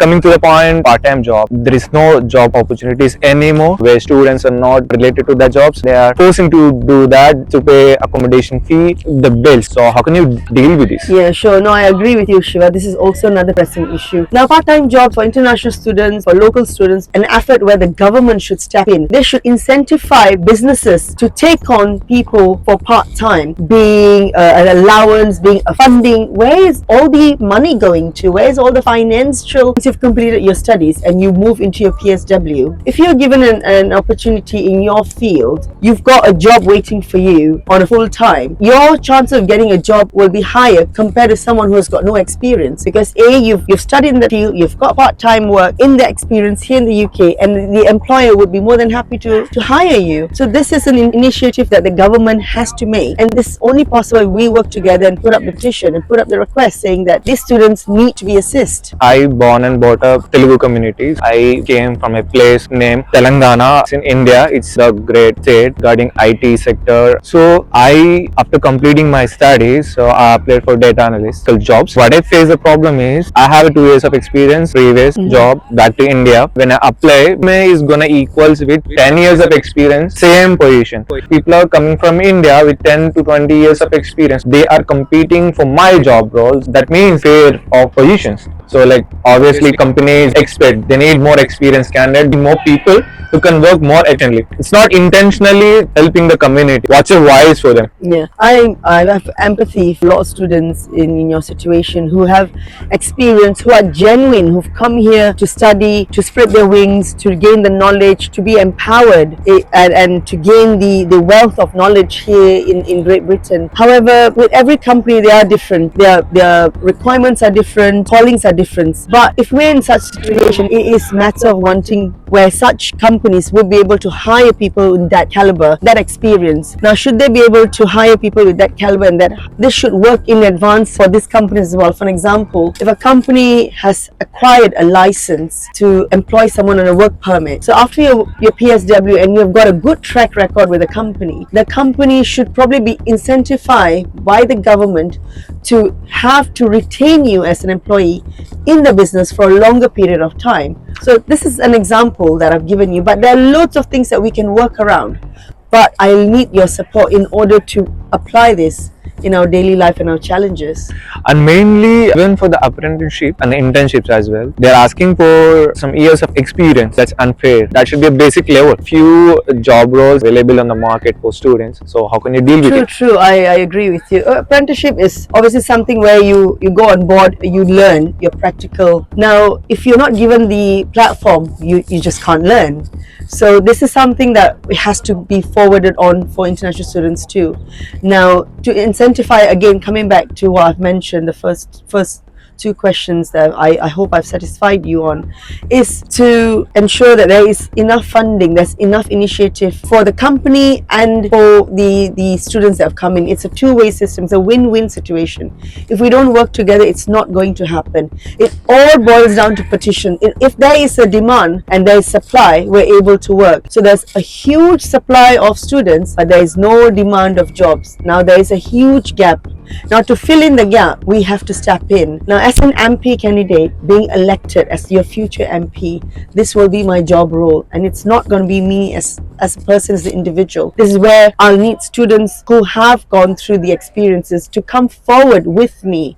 Coming to the point, part-time job. There is no job opportunities anymore where students are not related to their jobs. They are forcing to do that to pay accommodation fee, the bills. So how can you deal with this? Yeah, sure. No, I agree with you, Shiva. This is also another pressing issue. Now, part-time jobs for international students, for local students, an effort where the government should step in. They should incentivize businesses to take on people for part-time, being an allowance, being a funding. Where is all the money going to? Where is all the financial? Once you've completed your studies and you move into your PSW, if you're given an opportunity in your field, you've got a job waiting for you on a full time, your chance of getting a job will be higher compared to someone who has got no experience, because you've studied in the field, you've got part-time work in the experience here in the UK, and the employer would be more than happy to hire you. So this is an initiative that the government has to make, and this is only possible if we work together and put up the petition and put up the request saying that these students need to be assessed. I born and brought up Telugu communities. I came from a place named Telangana. It's in India. It's a great state regarding IT sector. So after completing my studies, so I applied for data analytical jobs. What I face the problem is I have 2 years of experience, previous job back to India. When I apply, my is gonna equals with 10 years of experience, same position. People are coming from India with 10 to 20 years of experience. They are competing for my job roles. That means fair of positions. So like obviously companies expect they need more experienced candidates, more people who can work more efficiently. It's not intentionally helping the community. What's your voice for them? Yeah, I have empathy for a lot of students in your situation who have experience, who are genuine, who've come here to study, to spread their wings, to gain the knowledge, to be empowered, and to gain the wealth of knowledge here in Great Britain. However, with every company, they are different. Their requirements are different, callings are different. But if we're in such situation, it is a matter of wanting where such companies would be able to hire people in that caliber, that experience. Now, should they be able to hire people with that caliber, and that this should work in advance for these companies as well. For example, if a company has acquired a license to employ someone on a work permit, so after your PSW and you've got a good track record with the company should probably be incentivized by the government to have to retain you as an employee in the business for a longer period of time. So this is an example that I've given you, but there are loads of things that we can work around. But I'll need your support in order to apply this in our daily life and our challenges. And mainly even for the apprenticeship and the internships as well, they're asking for some years of experience. That's unfair. That should be a basic level. Few job roles available on the market for students. So how can you deal with it? True. I agree with you. Apprenticeship is obviously something where you go on board, you learn, you're practical. Now, if you're not given the platform, you just can't learn. So this is something that has to be forwarded on for international students too. Now, to incentivize, again, coming back to what I've mentioned, the first two questions that I hope I've satisfied you on, is to ensure that there is enough funding, there's enough initiative for the company and for the students that have come in. It's a two-way system, it's a win-win situation. If we don't work together, it's not going to happen. It all boils down to petition. If there is a demand and there is supply, we're able to work. So there's a huge supply of students, but there is no demand of jobs. Now there is a huge gap. Now, to fill in the gap, we have to step in. Now, as an MP candidate, being elected as your future MP, this will be my job role, and it's not going to be me as a person, as an individual. This is where I'll need students who have gone through the experiences to come forward with me